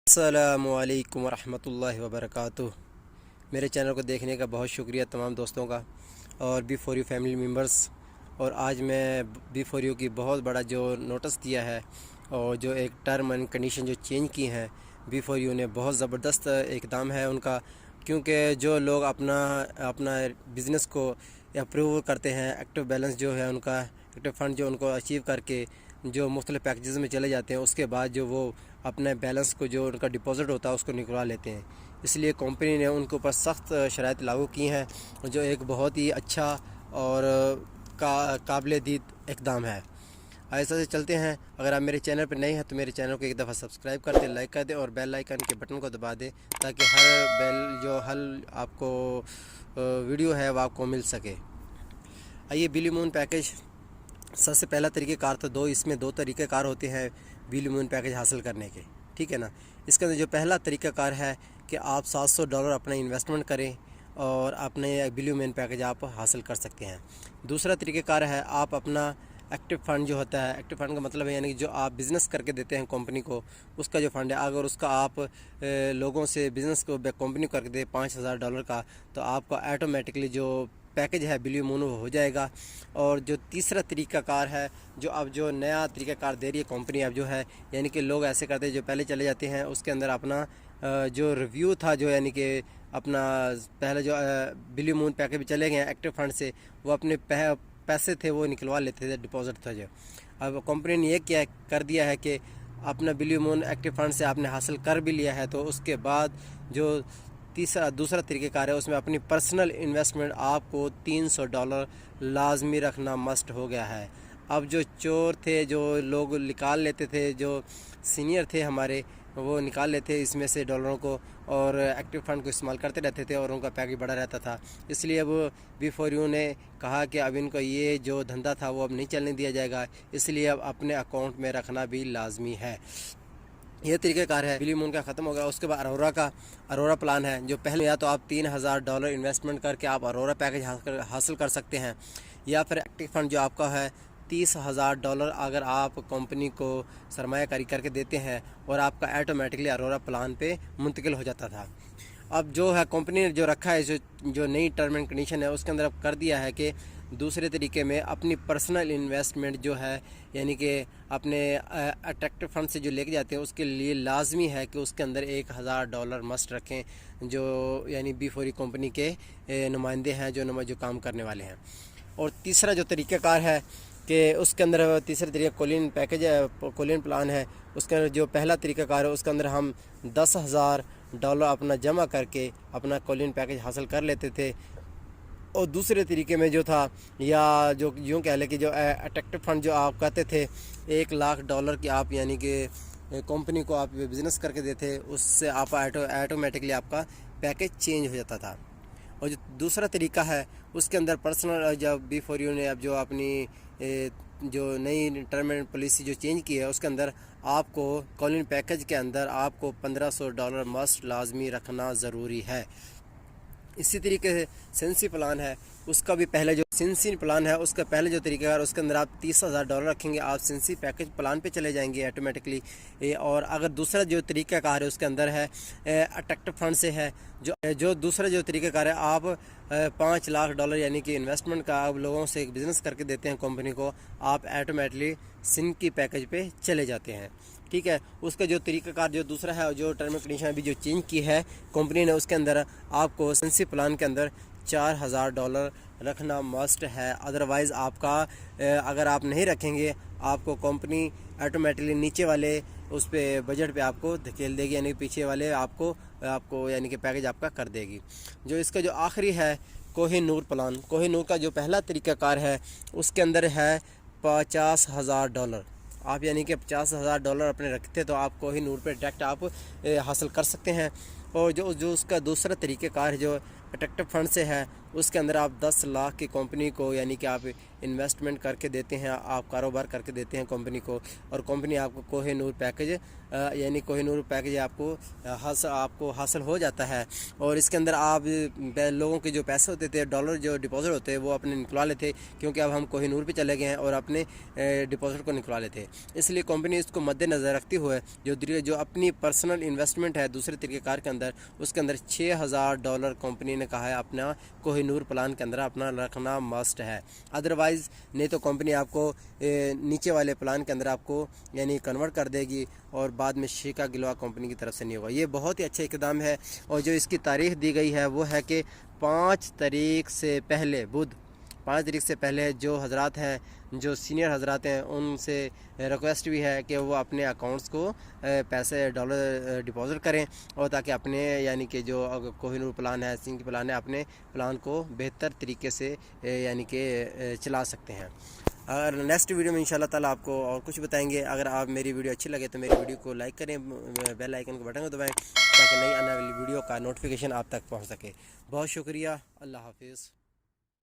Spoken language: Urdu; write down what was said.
السلام علیکم ورحمۃ اللہ وبرکاتہ۔ میرے چینل کو دیکھنے کا بہت شکریہ تمام دوستوں کا اور B four U family members. اور آج میں بی فور یو کی بہت بڑا جو نوٹس دیا ہے اور جو ایک ٹرم اینڈ کنڈیشن جو چینج کی ہیں بی فور یو نے، بہت زبردست اقدام ہے ان کا، کیونکہ جو لوگ اپنا بزنس کو اپروو کرتے ہیں، ایکٹیو بیلنس جو ہے ان کا، ایکٹیو فنڈ جو ان کو اچیو کر کے جو مختلف پیکیجز میں چلے جاتے ہیں، اس کے بعد جو وہ اپنے بیلنس کو جو ان کا ڈپازٹ ہوتا ہے اس کو نکلوا لیتے ہیں۔ اس لیے کمپنی نے ان کے اوپر سخت شرائط لاگو کی ہیں، جو ایک بہت ہی اچھا اور قابل دید اقدام ہے۔ ایسا سے چلتے ہیں، اگر آپ میرے چینل پر نئے ہیں تو میرے چینل کو ایک دفعہ سبسکرائب کر دیں، لائک کر دیں اور بیل آئیکن کے بٹن کو دبا دیں، تاکہ ہر آپ کو ویڈیو ہے وہ آپ کو مل سکے۔ آئیے، بلی مون پیکیج سب سے پہلا طریقہ کار تو اس میں دو طریقہ کار ہوتے ہیں بلی مون پیکیج حاصل کرنے کے، ٹھیک ہے نا۔ اس کے اندر جو پہلا طریقہ کار ہے کہ آپ $700 اپنا انویسٹمنٹ کریں اور اپنے بلی مون پیکیج آپ حاصل کر سکتے ہیں۔ دوسرا طریقہ کار ہے آپ اپنا ایکٹیو فنڈ جو ہوتا ہے، ایکٹیو فنڈ کا مطلب ہے یعنی کہ جو آپ بزنس کر کے دیتے ہیں کمپنی کو، اس کا جو فنڈ ہے، اگر اس کا آپ لوگوں سے بزنس کو کمپنی کو کر کے دیں $5000 کا، تو آپ کا آٹومیٹکلی جو پیکیج ہے بلی مون ہو جائے گا۔ اور جو تیسرا طریقہ کار ہے، جو نیا طریقہ کار دے رہی ہے کمپنی اب جو ہے، یعنی کہ لوگ ایسے کرتے ہیں جو پہلے چلے جاتے ہیں، اس کے اندر اپنا جو ریویو تھا، جو یعنی کہ اپنا پہلے جو بلی مون پیکیج بھی چلے گئے ہیں ایکٹیو فنڈ سے، وہ اپنے پیسے تھے وہ نکلوا لیتے تھے، ڈپازٹ تھا جو۔ اب کمپنی نے یہ کر دیا ہے کہ اپنا بلی مون ایکٹیو فنڈ سے آپ نے حاصل کر بھی لیا ہے، تو اس کے بعد جو دوسرا طریقہ کار ہے، اس میں اپنی پرسنل انویسٹمنٹ آپ کو $300 لازمی رکھنا مسٹ ہو گیا ہے۔ اب جو چور تھے، جو لوگ نکال لیتے تھے، جو سینئر تھے ہمارے، وہ نکال لیتے اس میں سے ڈالروں کو اور ایکٹیو فنڈ کو استعمال کرتے رہتے تھے اور ان کا پیکیج بڑا رہتا تھا۔ اس لیے اب بی فور یو نے کہا کہ اب ان کو یہ جو دھندا تھا وہ اب نہیں چلنے دیا جائے گا، اس لیے اب اپنے اکاؤنٹ میں رکھنا بھی لازمی ہے۔ یہ طریقہ کار ہے بلی مون کا ختم ہو گیا۔ اس کے بعد ارورا پلان ہے، جو پہلے یا تو آپ $3000 انویسٹمنٹ کر کے آپ ارورا پیکیج حاصل کر سکتے ہیں، یا پھر ایکٹیو فنڈ جو آپ کا ہے $30,000 اگر آپ کمپنی کو سرمایہ کاری کر کے دیتے ہیں اور آپ کا آٹومیٹکلی ارورا پلان پہ منتقل ہو جاتا تھا۔ اب جو ہے کمپنی نے جو رکھا ہے، جو نئی ٹرم اینڈ کنڈیشن ہے، اس کے اندر اب کر دیا ہے کہ دوسرے طریقے میں اپنی پرسنل انویسٹمنٹ جو ہے، یعنی کہ اپنے اٹریکٹیو فنڈ سے جو لے کے جاتے ہیں، اس کے لیے لازمی ہے کہ اس کے اندر $1000 مسٹ رکھیں، جو یعنی بی فور یو کمپنی کے نمائندے ہیں، جو کام کرنے والے ہیں۔ اور تیسرا جو طریقہ کار ہے کہ اس کے اندر تیسرا طریقہ کولین پلان ہے، اس کے اندر جو پہلا طریقہ کار ہے اس کے اندر ہم $10,000 اپنا جمع کر کے اپنا کولین پیکیج حاصل کر لیتے تھے۔ اور دوسرے طریقے میں جو تھا، یا جو یوں کہہ لیں کہ جو اٹریکٹیو فنڈ جو آپ کہتے تھے $1,00,000 کی آپ یعنی کہ کمپنی کو آپ بزنس کر کے دیتے، اس سے آپ آٹومیٹکلی آپ کا پیکیج چینج ہو جاتا تھا۔ اور جو دوسرا طریقہ ہے اس کے اندر پرسنل، جب بی فور یو نے اب جو اپنی جو نئی ٹرم اینڈ پالیسی جو چینج کی ہے، اس کے اندر آپ کو کولین پیکیج کے اندر آپ کو $1500 مسٹ لازمی رکھنا ضروری ہے۔ اسی طریقے سے سینسی پلان ہے، اس کا بھی پہلے جو سینسی پلان ہے اس کا پہلے جو طریقہ ہے، اس کے اندر آپ $30,000 رکھیں گے، آپ سینسی پیکیج پلان پہ چلے جائیں گے آٹومیٹکلی۔ اور اگر دوسرا جو طریقہ کار ہے اس کے اندر ہے اٹریکٹیو فنڈ سے ہے، جو دوسرا جو طریقہ کار ہے، آپ $5,00,000 یعنی کہ انویسٹمنٹ کا آپ لوگوں سے بزنس کر کے دیتے ہیں کمپنی کو، آپ آٹومیٹکلی سینکی پیکیج پہ چلے جاتے ہیں، ٹھیک ہے۔ اس کا جو طریقہ کار جو دوسرا ہے، جو ٹرم اینڈ کنڈیشن ابھی جو چینج کی ہے کمپنی نے، اس کے اندر آپ کو سینسی پلان کے اندر $4,000 رکھنا مسٹ ہے۔ ادروائز آپ کا اگر آپ نہیں رکھیں گے، آپ کو کمپنی آٹومیٹکلی نیچے والے اس پہ بجٹ پہ آپ کو دھکیل دے گی، یعنی پیچھے والے آپ کو یعنی کہ پیکیج آپ کا کر دے گی۔ جو اس کا جو آخری ہے کوہ نور پلان، کوہ نور کا جو پہلا طریقہ کار ہے اس کے اندر ہے $50,000۔ آپ یعنی کہ $50,000 اپنے رکھتے تو آپ کوہ نور پہ ڈائریکٹ آپ حاصل کر سکتے ہیں۔ اور جو اس کا دوسرا طریقہ کار ہے، جو اٹریکٹو فنڈ سے ہے اس کے اندر آپ 10 لاکھ کی کمپنی کو یعنی کہ آپ انویسٹمنٹ کر کے دیتے ہیں, آپ کاروبار کر کے دیتے ہیں کمپنی کو, اور کمپنی آپ کو کوہ نور پیکیج یعنی کوہ نور پیکیج آپ کو حاصل ہو جاتا ہے. اور اس کے اندر آپ لوگوں کے جو پیسے ہوتے تھے, ڈالر جو ڈپازٹ ہوتے ہیں وہ اپنے نکلا لیتے, کیونکہ اب ہم کوہ نور پہ چلے گئے ہیں اور اپنے ڈپازٹ کو نکلا لیتے. اس لیے کمپنی اس کو مد نظر رکھتے ہوئے جو اپنی پرسنل انویسٹمنٹ ہے دوسرے طریقہ کار کے اندر, اس کے اندر $6,000 کمپنی نے کہا ہے اپنا کوہ نور پلان کے اندر اپنا رکھنا مسٹ ہے. ادروائز نہیں تو کمپنی آپ کو نیچے والے پلان کے اندر آپ کو یعنی کنورٹ کر دے گی اور بعد میں شیکا گلوا کمپنی کی طرف سے نہیں ہوگا. یہ بہت ہی اچھا اقدام ہے, اور جو اس کی تاریخ دی گئی ہے وہ ہے کہ 5 تاریخ سے پہلے 5 تاریخ سے پہلے جو حضرات ہیں, جو سینئر حضرات ہیں, ان سے ریکویسٹ بھی ہے کہ وہ اپنے اکاؤنٹس کو پیسے ڈالر ڈپازٹ کریں, اور تاکہ اپنے یعنی کہ جو کوہ نور پلان ہے, سنگھ پلان ہے, اپنے پلان کو بہتر طریقے سے یعنی کہ چلا سکتے ہیں. اور نیکسٹ ویڈیو میں انشاءاللہ تعالیٰ آپ کو اور کچھ بتائیں گے. اگر آپ میری ویڈیو اچھی لگے تو میری ویڈیو کو لائک کریں, بیل آئیکن کے بٹن کو دبائیں تاکہ نئی آنے والی ویڈیو کا نوٹیفیکیشن آپ تک پہنچ سکے. بہت شکریہ, اللہ حافظ.